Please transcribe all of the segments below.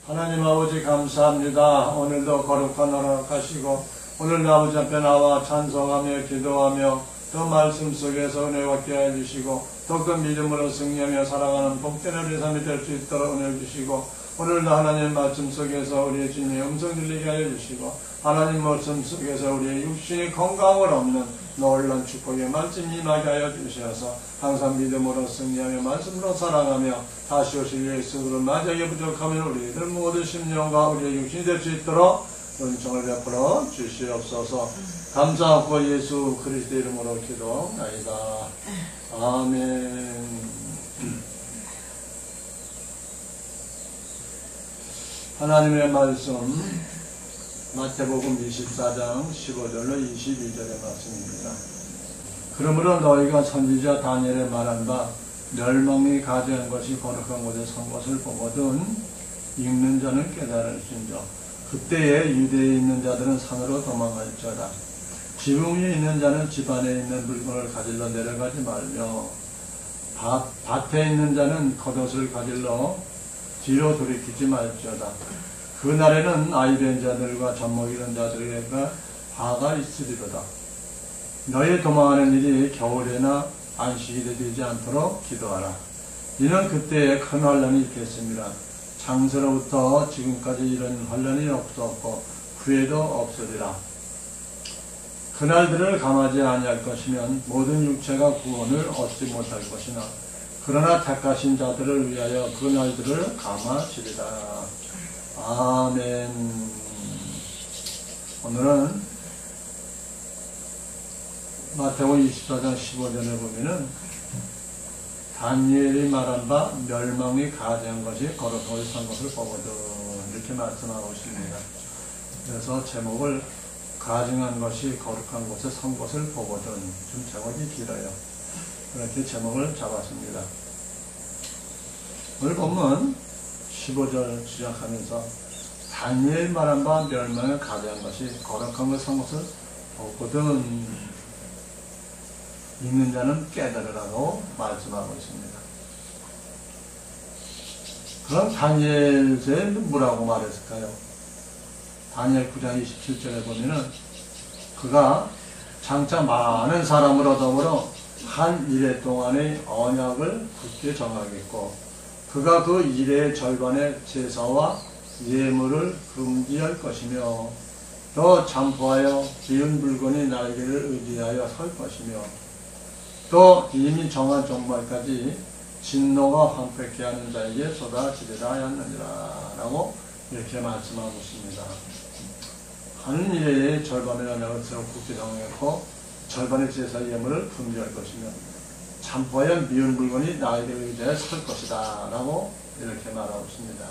하나님 아버지 감사합니다. 오늘도 거룩한 허락하시고 오늘도 아버지 앞에 나와 찬송하며 기도하며 더 말씀 속에서 은혜 받게 해주시고 더욱더 믿음으로 승리하며 살아가는 복된 우리 삶이 될 수 있도록 은혜 주시고 오늘도 하나님 말씀 속에서 우리의 주님의 음성 들리게 하여 주시고 하나님 말씀 속에서 우리의 육신이 건강을 얻는 놀라운 축복의 말씀 임하게 하여 주셔서 항상 믿음으로 승리하며 말씀으로 살아가며 다시 오실 예수를 맞이하게 부족하면 우리들 모든 심령과 우리의 육신이 될 수 있도록 은총을 베풀어 주시옵소서. 감사하고 예수 그리스도 이름으로 기도하나이다. 아멘. 하나님의 말씀 마태복음 24장 15절로 22절의 말씀입니다. 그러므로 너희가 선지자 다니엘의 말한 바 멸망이 가져한 것이 거룩한 곳에 선 것을 보거든 읽는 자는 깨달을진저 그때에 유대에 있는 자들은 산으로 도망할지어다. 지붕 위에 있는 자는 집 안에 있는 물건을 가질러 내려가지 말며 밭에 있는 자는 겉옷을 가질러 뒤로 돌이키지 말지어다. 그날에는 아이된 자들과 젖먹이는 자들에게 화가 있으리로다. 너희 도망하는 일이 겨울에나 안식일에 되지 않도록 기도하라. 이는 그때에 큰 환란이 있겠습니다. 창세로부터 지금까지 이런 환란이 없었고 후에도 없으리라. 그날들을 감하지 아니할 것이면 모든 육체가 구원을 얻지 못할 것이나 그러나 택하신 자들을 위하여 그날들을 감하시리라. 아멘. 오늘은 마태복음 24장 15절에 보면은 다니엘이 말한 바 멸망이 가져한 것이 거룩한 곳에 선 것을 보거든 이렇게 말씀하고 있습니다. 그래서 제목을 가증한 것이 거룩한 곳에 선 것을 보거든, 좀 제목이 길어요. 그렇게 제목을 잡았습니다. 오늘 본문 15절 시작하면서 다니엘 말한 바 멸망을 가져한 것이 거룩한 곳에 선 것을 보거든 읽는 자는 깨달으라고 말씀하고 있습니다. 그럼 다니엘서에 뭐라고 말했을까요? 다니엘 9장 27절에 보면은 그가 장차 많은 사람으로 더불어 한 일해 동안의 언약을 굳게 정하겠고 그가 그 일의 절반의 제사와 예물을 금지할 것이며 또 잠포하여 비운 물건이 날개를 의지하여 설 것이며 또 이미 정한 종말까지 진노가 황폐케 하는 자에게 쏟아지리라 하였느니라 라고 이렇게 말씀하고 있습니다. 하는 일의 절반의 언약을 굳게 정했고 절반의 제사 예물을 금지할 것이며 잠포하여 미운 물건이 나에게 의지하여 설 것이다 라고 이렇게 말하고 있습니다.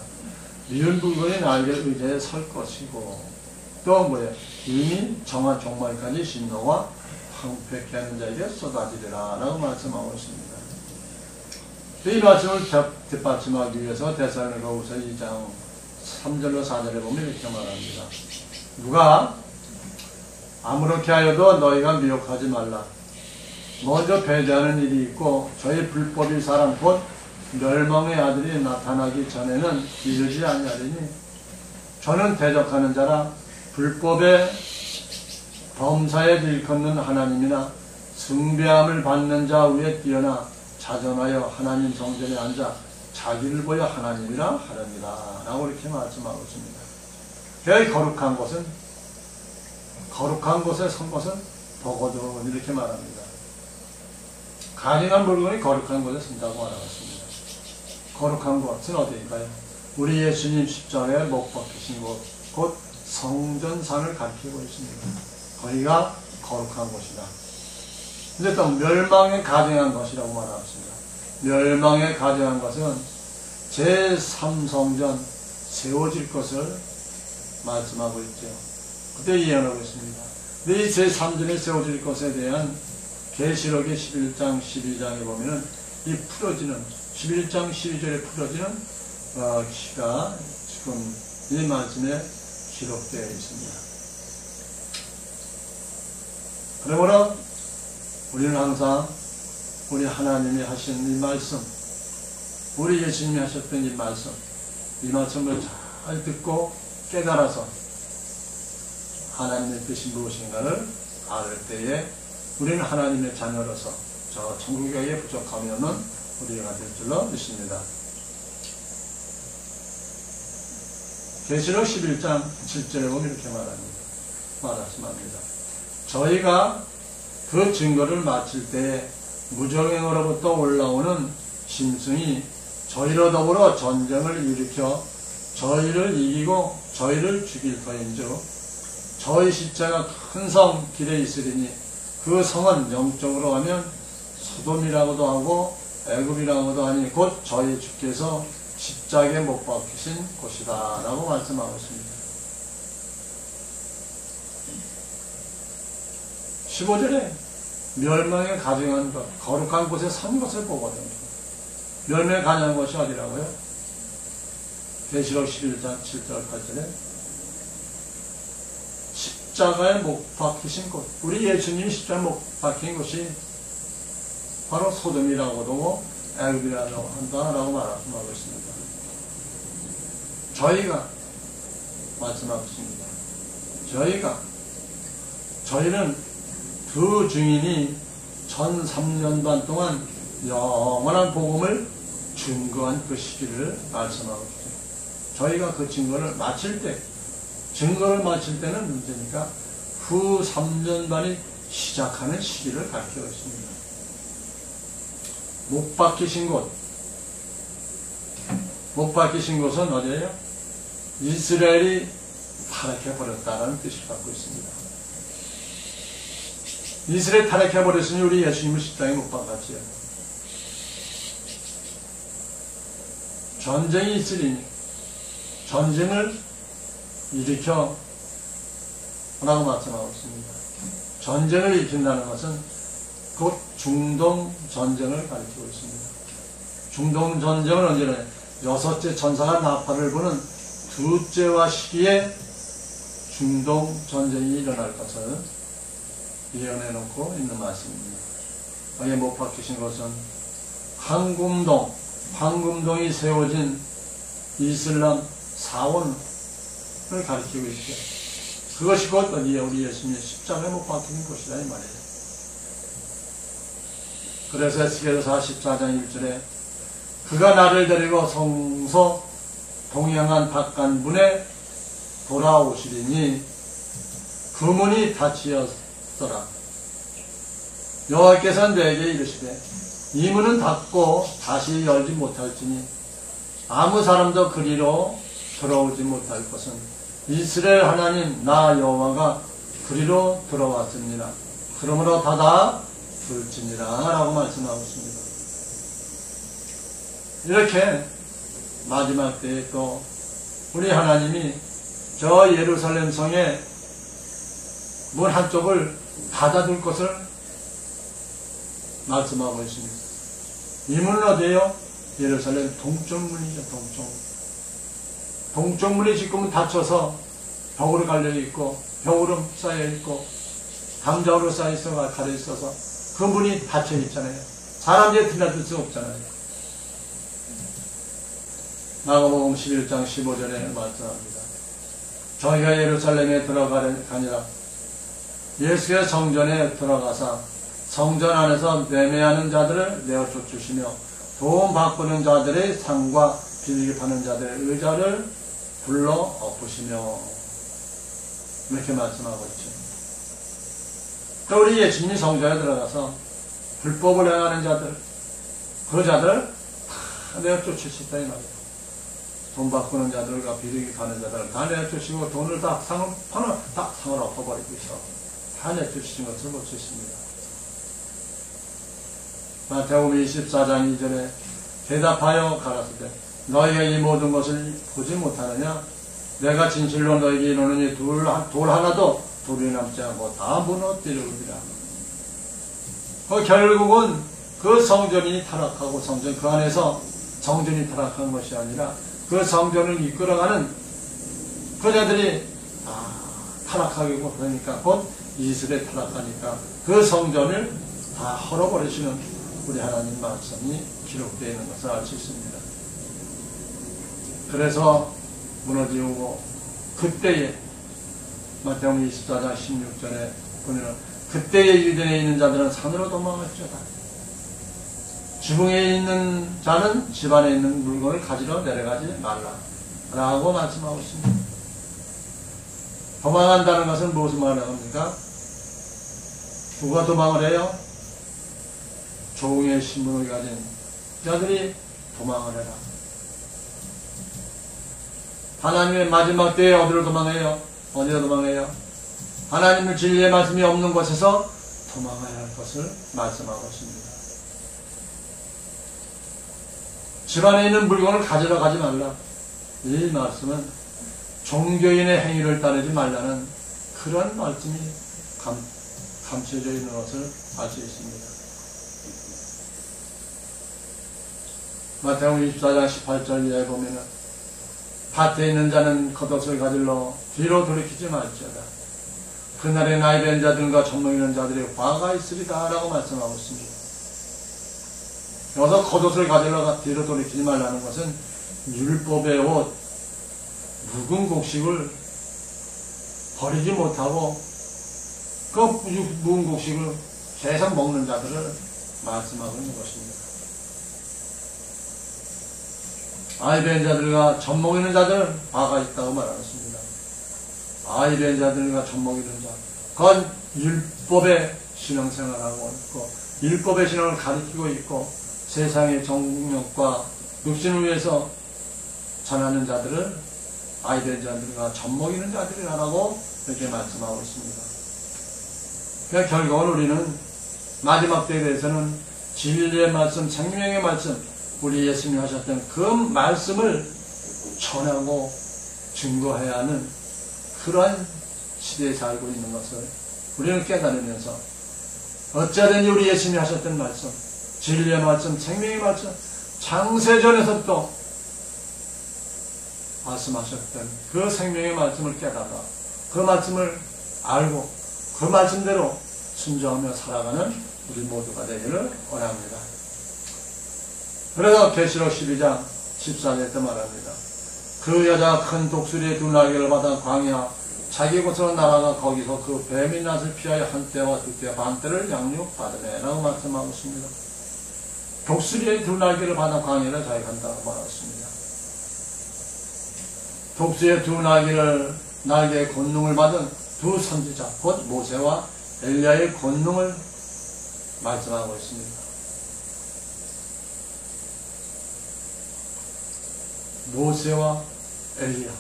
미운 물건이 나에게 의지하여 설 것이고 또 뭐예요? 이미 정한 종말까지 진노가 황폐케 하는 자에게 쏟아지리라 라고 말씀하고 있습니다. 이 말씀을 뒷받침하기 위해서 데살로니가후서 2장 3절로 4절에 보면 이렇게 말합니다. 누가 아무렇게 하여도 너희가 미혹하지 말라. 먼저 배제하는 일이 있고 저희 불법이 사람 곧 멸망의 아들이 나타나기 전에는 이르지 아니하리니 저는 대적하는 자라 불법의 범사에 일컫는 하나님이나 숭배함을 받는 자 위에 뛰어나 자전하여 하나님 성전에 앉아 자기를 보여 하나님이라 하렵니다 라고 이렇게 말씀하고 있습니다. 그 거룩한 곳에 선 것은 보거든 이렇게 말합니다. 가증한 물건이 거룩한 곳에 선다고 말하고 있습니다. 거룩한 곳은 어디일까요? 우리 예수님 십자가에 못 박히신 곳, 곧 성전상을 가리키고 있습니다. 거기가 거룩한 곳이다. 근데 또 멸망에 가증한 것이라고 말하고 있습니다. 멸망에 가증한 것은 제3성전 세워질 것을 말씀하고 있죠. 그때 예언하고 있습니다. 근데 이 제3전이 세워질 것에 대한 계시록의 11장 12장에 보면은 이 풀어지는 11장 12절에 풀어지는 시가 지금 이 말씀에 기록되어 있습니다. 그러므로 우리는 항상 우리 하나님이 하신 이 말씀, 우리 예수님이 하셨던 이 말씀을 잘 잘 듣고 깨달아서 하나님의 뜻이 무엇인가를 알 때에 우리는 하나님의 자녀로서 저 천국에 부족하면은 우리가 될 줄로 믿습니다. 계시록 11장 7절에 보면 이렇게 말씀합니다. 저희가 그 증거를 마칠 때에 무정행으로부터 올라오는 짐승이 저희로 더불어 전쟁을 일으켜 저희를 이기고 저희를 죽일 터인즉 저희 십자가 큰 성 길에 있으리니 그 성은 영적으로 하면 소돔이라고도 하고 애굽이라고도 하니 곧 저희 주께서 십자가에 못 박히신 곳이다 라고 말씀하고 있습니다. 15절에 멸망에 가증한 것, 거룩한 곳에 선 것을 보거든요. 멸망에 가증한 것이 어디라고요? 계시록 11장 7절 8절에 십자가에 못 박히신 곳, 우리 예수님이 십자가에 못 박힌 곳이 바로 소돔이라고도 하고 애굽이라고 한다라고 말씀하고 있습니다. 저희가 말씀하고 있습니다. 저희는 두 증인이 전 3년 반 동안 영원한 복음을 증거한 그 시기를 말씀하고 있습니다. 저희가 그 증거를 마칠 때는 문제니까 후 3년 반이 시작하는 시기를 가르치고 있습니다. 못 박히신 곳은 어디예요? 이스라엘이 타락해버렸다는 뜻을 갖고 있습니다. 이스라엘이 타락해버렸으니 우리 예수님을 십자가에 못 박았지요. 전쟁이 있으리니 전쟁을 일으켜 라고 말씀하고 있습니다. 전쟁을 일으킨다는 것은 곧 중동 전쟁을 가리키고 있습니다. 중동 전쟁은 언제나 여섯째 천사가 나팔을 부는 두째와 시기에 중동 전쟁이 일어날 것을 예언해 놓고 있는 말씀입니다. 여기에 못 박히신 것은 황금동이 세워진 이슬람 사원을 가리키고 있죠. 그것이 곧 어디에 우리 예수님의 십자가에 못 박히는 곳이다 이 말이에요. 그래서 에스겔서 44장 1절에 그가 나를 데리고 성소 동양한 바깥문에 돌아오시리니 그 문이 닫히었더라. 여호와께서 내게 이르시되 이 문은 닫고 다시 열지 못할지니 아무 사람도 그리로 들어오지 못할 것은 이스라엘 하나님 나 여호와가 그리로 들어왔습니다. 그러므로 닫아 둘지니라 라고 말씀하고 있습니다. 이렇게 마지막 때에 또 우리 하나님이 저 예루살렘 성의 문 한쪽을 닫아둘 것을 말씀하고 있습니다. 이 문은 어디예요? 예루살렘 동쪽문이죠. 동쪽문이 지금은 닫혀서 벽으로 갈려있고 벽으로 쌓여있고 감자로 쌓여있어 가려있어서 그 문이 닫혀있잖아요. 사람들이 드나들 수 없잖아요. 마가복음 11장 15절에 말씀합니다. 저희가 예루살렘에 들어가니라. 예수의 성전에 들어가사 성전 안에서 매매하는 자들을 내어 쫓으시며 돈 바꾸는 자들의 상과 비리기 파는 자들의 의자를 불러 엎으시며 이렇게 말씀하고 있죠. 또 우리 예수님이 성전에 들어가서 불법을 행하는 자들, 그 자들 다 내어 쫓으시다 이 말이에요. 돈 바꾸는 자들과 비리기 파는 자들을 다 내어 쫓으시고 돈을 다 상을 엎어버리고 있어. 다 내어 쫓으신 것을 볼 수 있습니다. 마태복음 24장 2절에 대답하여 가라사대 너희가 이 모든 것을 보지 못하느냐? 내가 진실로 너희에게 이르노니 돌 하나도 돌이 남지 않고 다 무너뜨리리라. 결국은 그 성전이 타락하고 그 안에서 성전이 타락한 것이 아니라 그 성전을 이끌어가는 그 자들이 다 타락하게 그러니까 곧 이스라엘 타락하니까 그 성전을 다 헐어버리시는 우리 하나님 말씀이 기록되어 있는 것을 알 수 있습니다. 그래서 무너지고 그때에 마태복음 24장 16절에 보면 그때에 유대에 있는 자들은 산으로 도망할지어다. 지붕에 있는 자는 집안에 있는 물건을 가지러 내려가지 말라 라고 말씀하고 있습니다. 도망한다는 것은 무엇을 말합니까? 누가 도망을 해요? 종의 신분을 가진 자들이 도망을 해라. 하나님의 마지막 때에 어디로 도망해요? 어디로 도망해요? 하나님의 진리의 말씀이 없는 곳에서 도망해야 할 것을 말씀하고 있습니다. 집안에 있는 물건을 가지러 가지 말라. 이 말씀은 종교인의 행위를 따르지 말라는 그런 말씀이 감춰져 있는 것을 알 수 있습니다. 마태복음 24장 18절에 보면은 밭에 있는 자는 겉옷을 가질러 뒤로 돌이키지 말지어다. 그날에 나이 된 자들과 젖먹 이는 자들의 화가 있으리다 라고 말씀하고 있습니다. 여기서 겉옷을 가질러 뒤로 돌이키지 말라는 것은 율법의 옷, 묵은 곡식을 버리지 못하고 그 묵은 곡식을 계속 먹는 자들을 말씀하고 있는 것입니다. 아이 된 자들과 젖 먹이는 자들은 화가 있다고 말하였습니다. 아이 된 자들과 젖 먹이는 자, 그건 율법의 신앙생활하고 있고 율법의 신앙을 가리키고 있고 세상의 정욕과 육신을 위해서 전하는 자들을 아이 된 자들과 젖 먹이는 자들이라고 이렇게 말씀하고 있습니다. 그러니까 결국은 우리는 마지막 때에 대해서는 진리의 말씀, 생명의 말씀, 우리 예수님이 하셨던 그 말씀을 전하고 증거해야 하는 그러한 시대에 살고 있는 것을 우리는 깨달으면서 어찌하든지 우리 예수님이 하셨던 말씀, 진리의 말씀, 생명의 말씀, 창세전에서부터 말씀하셨던 그 생명의 말씀을 깨달아 그 말씀을 알고 그 말씀대로 순종하며 살아가는 우리 모두가 되기를 원합니다. 그래서 계시록 12장 14절에 말합니다. 그 여자가 큰 독수리의 두 날개를 받아 광야 자기 곳으로 날아가 거기서 그 뱀의 낯을 피하여 한때와 두때 반때를 양육받으네 라고 말씀하고 있습니다. 독수리의 두 날개를 받아 광야를 자기 간다고 말했습니다. 독수리의 두 날개의 권능을 받은 두 선지자 곧 모세와 엘리야의 권능을 말씀하고 있습니다. 모세와 엘리야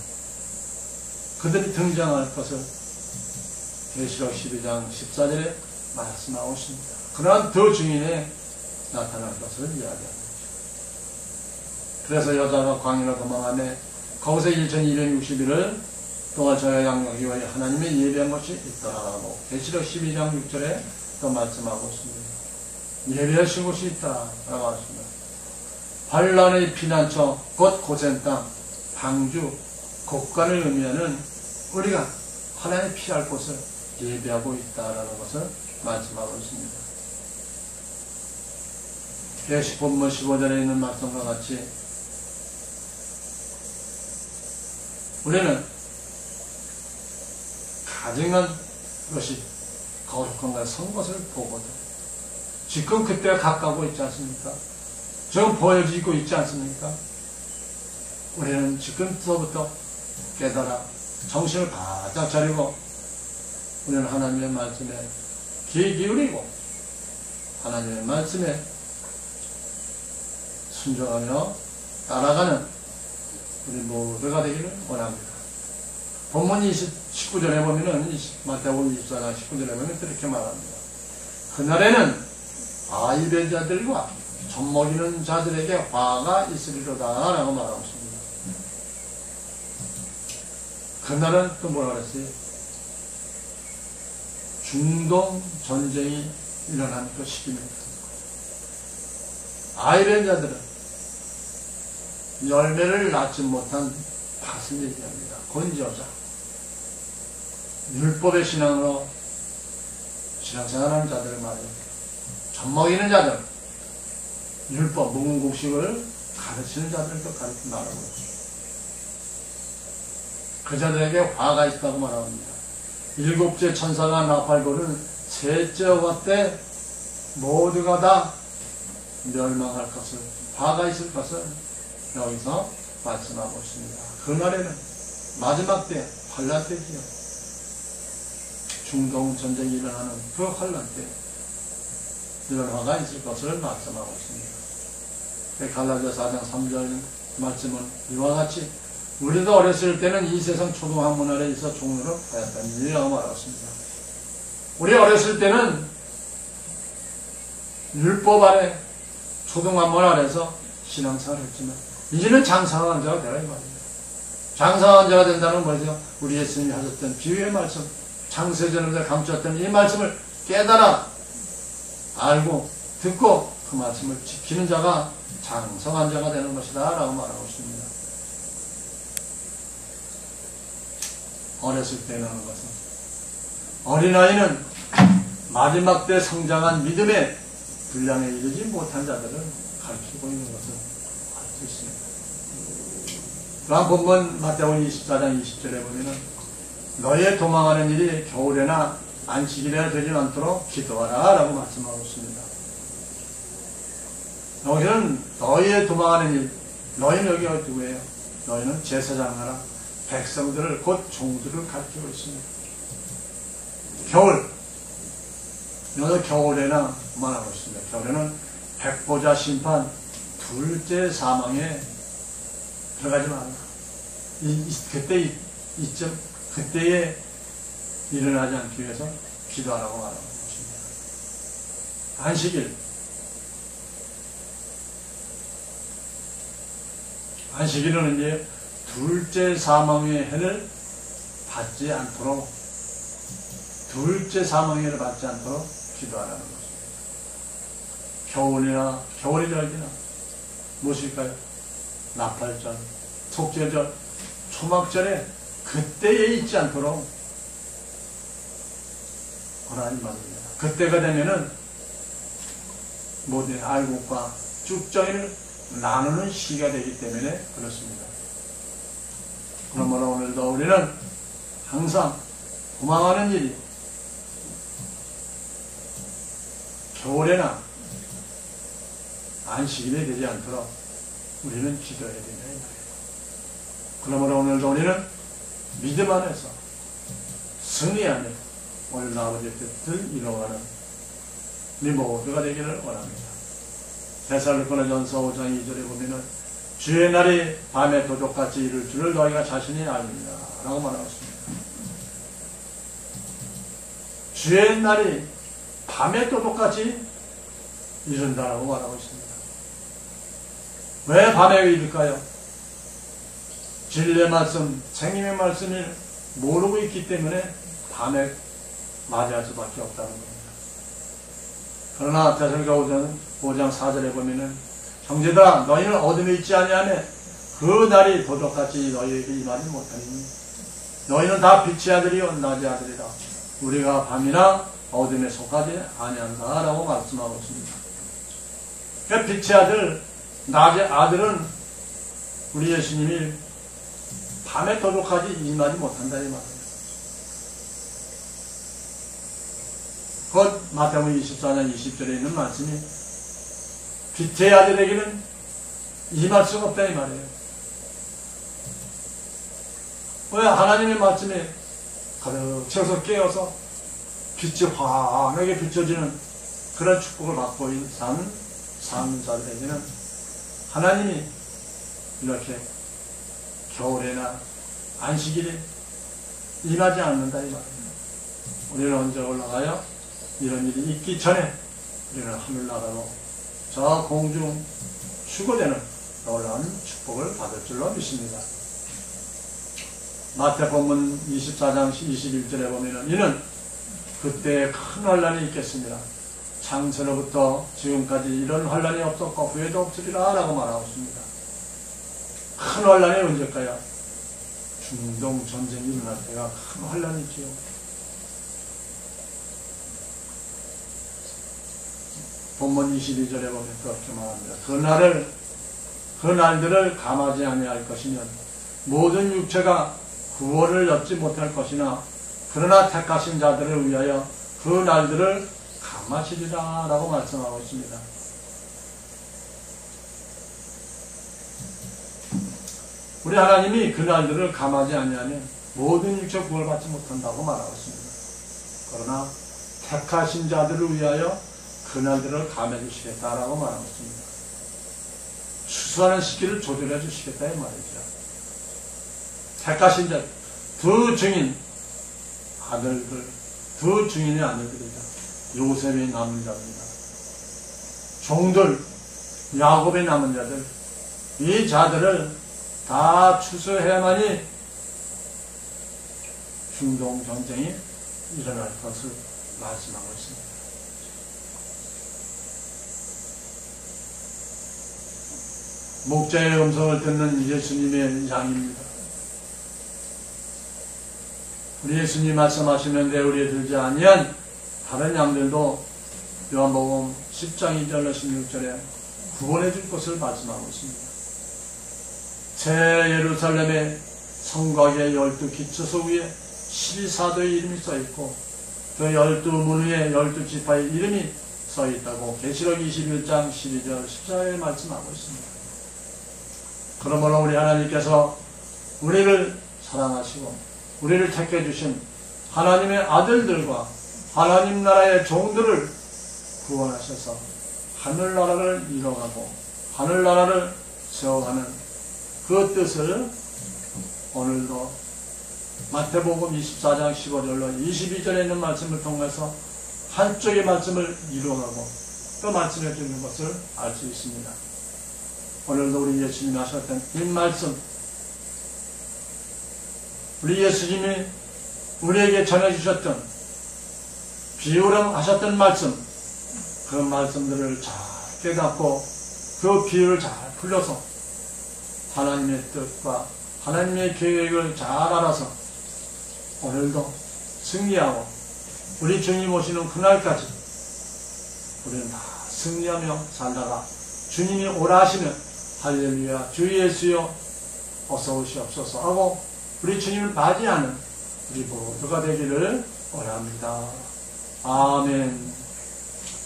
그들이 등장할 것을 계시록 12장 14절에 말씀하고 있습니다. 그러한 더 증인에 나타날 것을 이야기합니다. 그래서 여자가 광야로 도망하며 거기서 1260일을 동안 저의 양육이 위하여 하나님의 예배한 것이 있더라라고 계시록 12장 6절에 또 말씀하고 있습니다. 예배하신 곳이 있다라고 하십니다. 환란의 피난처 곧 고센 땅, 방주, 곡간을 의미하는 우리가 하나님의 피할 곳을 예배하고 있다라는 것을 말씀하고 있습니다. 계시 본문 15절에 있는 말씀과 같이 우리는 가증한 것이 거룩한 걸 선 것을 보거든. 지금 그때가 가까우고 있지 않습니까? 지금 보여지고 있지 않습니까? 우리는 지금부터 깨달아 정신을 바짝 차리고 우리는 하나님의 말씀에 귀 기울이고 하나님의 말씀에 순종하며 따라가는 우리 모두가 되기를 원합니다. 본문 19절에 보면은 마태복음 24장 19절에 보면 이렇게 말합니다. 그날에는 아이 된 자들과 젖 먹이는 자들에게 화가 있으리로다 라고 말하고 있습니다. 그날은 또 뭐라 그랬어요? 중동 전쟁이 일어난 그 시기입니다. 아이 된 자들은 열매를 낳지 못한 밭을 얘기합니다. 건지어자 율법의 신앙으로 신앙생활하는 자들을 말해요. 젖 먹이는 자들, 율법, 묵은 곡식을 가르치는 자들도 가르쳐 말하고 있죠. 그자들에게 화가 있다고 말합니다. 일곱째 천사가 나팔거는 셋째 어가 때 모두가 다 멸망할 것을, 화가 있을 것을 여기서 말씀하고 있습니다. 그날에는 마지막 때, 환란 때지요. 중동 전쟁이 일어나는 그 환란 때 멸화가 있을 것을 말씀하고 있습니다. 갈라디아 4장 3절 말씀은 이와 같이 우리도 어렸을 때는 이 세상 초등학문 아래 있어 종로를 하였다는 일이라고 말했습니다. 우리 어렸을 때는 율법 아래 초등학문 아래서 신앙생활을 했지만 이제는 장사한 자가 되라 이 말입니다. 장사한 자가 된다는 것이죠. 우리 예수님이 하셨던 비유의 말씀, 창세전에서 감추었던 이 말씀을 깨달아 알고 듣고 그 말씀을 지키는 자가 장성한 자가 되는 것이다 라고 말하고 있습니다. 어렸을 때 나는 것은 어린아이는 마지막 때 성장한 믿음의 분량에 이르지 못한 자들을 가르치고 있는 것을 알 수 있습니다. 또한 본문 마태복음 24장 20절에 보면은 너의 도망하는 일이 겨울에나 안식일에나 되지 않도록 기도하라 라고 말씀하고 있습니다. 여기는 너희의 도망하는 일, 너희는 여기 누구예요? 너희는 제사장하라 백성들을 곧 종들을 가르치고 있습니다. 겨울, 여기서 겨울에나 말하고 있습니다. 겨울에는 백보자 심판, 둘째 사망에 들어가지 말라. 그때 이쯤 그때에 일어나지 않기 위해서 기도하라고 말하는 것입니다. 안식일, 안식일은 이제 둘째 사망의 해를 받지 않도록, 둘째 사망의 해를 받지 않도록 기도하라는 것입니다. 겨울이나 겨울의 절기나 무엇일까요? 나팔절, 속죄절, 초막절에 그때에 있지 않도록 하나님 말입니다. 그때가 되면은 모든 알곡과 쭉정이를 나누는 시기가 되기 때문에 그렇습니다. 그러므로 오늘도 우리는 항상 도망하는 일이 겨울에나 안식일이 되지 않도록 우리는 기도해야 된다. 그러므로 오늘도 우리는 믿음 안에서 승리 안에 오늘 아버지의 뜻을 이루어가는 우리 모두가 되기를 원합니다. 데살로니가전서 5장 2절에 보면은 주의 날이 밤에 도적같이 이를 줄을 너희가 자신이 압니다 라고 말하고 있습니다. 주의 날이 밤에 도적같이 이른다라고 말하고 있습니다. 왜 밤에 이를까요? 진리의 말씀, 생명의 말씀을 모르고 있기 때문에 밤에 맞이할 수밖에 없다는 겁니다. 그러나 데살로니가 5장 4절에 보면은 형제들아 너희는 어둠에 있지 아니하며 그 날이 도적같이 너희에게 임하지 못하니 너희는 다 빛의 아들이요 낮의 아들이라 우리가 밤이나 어둠에 속하지 아니한다 라고 말씀하고 있습니다. 그러니까 빛의 아들, 낮의 아들은 우리 예수님이 밤에 도적같이 임하지 못한다 이 말입니다. 곧 마태복음 24장 20절에 있는 말씀이 빛의 아들에게는 임할 수가 없다 이 말이에요. 왜? 하나님의 말씀에 가득 채워서 깨어서 빛이 환하게 비춰지는 그런 축복을 받고 사는 사람들에게는 하나님이 이렇게 겨울에나 안식일에 임하지 않는다 이 말이에요. 우리는 언제 올라가요? 이런 일이 있기 전에 우리는 하늘나라로 저 공중 휴거되는 놀라운 축복을 받을 줄로 믿습니다. 마태복음 24장 21절에 보면은 이는 그때 큰 환란이 있겠습니다. 창세로부터 지금까지 이런 환란이 없었고 후에도 없으리라 라고 말하고 있습니다. 큰 환란이 언제일까요? 중동 전쟁이 일어날 때가 큰 환란이지요. 본문 22절에 보면 그렇게 말합니다. 그 날들을 감하지 아니할 것이면 모든 육체가 구원을 얻지 못할 것이나 그러나 택하신 자들을 위하여 그 날들을 감하시리라 라고 말씀하고 있습니다. 우리 하나님이 그 날들을 감하지 아니하면 모든 육체 구원을 받지 못한다고 말하고 있습니다. 그러나 택하신 자들을 위하여 그 날들을 감해 주시겠다라고 말하고 있습니다. 추수하는 시기를 조절해 주시겠다 이 말이죠. 택하신 자, 두 증인 아들들, 두 증인의 아들들이다. 요셉의 남은 자입니다. 종들, 야곱의 남은 자들, 이 자들을 다 추수해야만이 중동 전쟁이 일어날 것을 말씀하고 있습니다. 목자의 음성을 듣는 예수님의 양입니다. 우리 예수님 말씀하시는 대우리에 들지 아니한 다른 양들도 요한복음 10장 2절로 16절에 구원해 줄 것을 말씀하고 있습니다. 새 예루살렘의 성곽의 12기초소 위에 12사도의 이름이 써있고 그 12문 위에 12지파의 이름이 써있다고 계시록 21장 12절 14절에 말씀하고 있습니다. 그러므로 우리 하나님께서 우리를 사랑하시고 우리를 택해 주신 하나님의 아들들과 하나님 나라의 종들을 구원하셔서 하늘나라를 이뤄가고 하늘나라를 세워가는 그 뜻을 오늘도 마태복음 24장 15절로 22절에 있는 말씀을 통해서 한쪽의 말씀을 이루어가고 또 말씀해 주는 것을 알 수 있습니다. 오늘도 우리 예수님이 하셨던 이 말씀, 우리 예수님이 우리에게 전해주셨던 비유하셨던 말씀, 그 말씀들을 잘 깨닫고 그 비유를 잘 풀려서 하나님의 뜻과 하나님의 계획을 잘 알아서 오늘도 승리하고 우리 주님 오시는 그날까지 우리는 다 승리하며 살다가 주님이 오라 하시면 할렐루야 주 예수여 어서 오시옵소서 하고 우리 주님을 맞이하는 우리 모두가 되기를 원합니다. 아멘.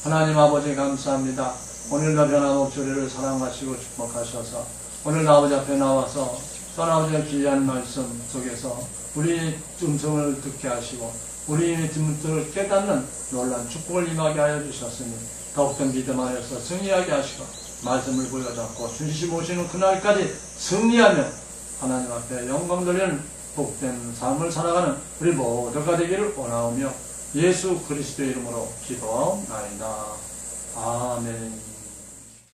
하나님 아버지 감사합니다. 오늘도 변함없이 우리를 사랑하시고 축복하셔서 오늘 아버지 앞에 나와서 아버지의 귀한 말씀 속에서 우리의 음성을 듣게 하시고 우리의 뜻을 깨닫는 놀라운 축복을 임하게 하여 주셨으니 더욱더 믿음 안에서 승리하게 하시고 말씀을 보여잡고 주님 오시는 그날까지 승리하며 하나님 앞에 영광 돌리는 복된 삶을 살아가는 우리 모두가 되기를 원하오며 예수 그리스도의 이름으로 기도하옵나이다. 아멘.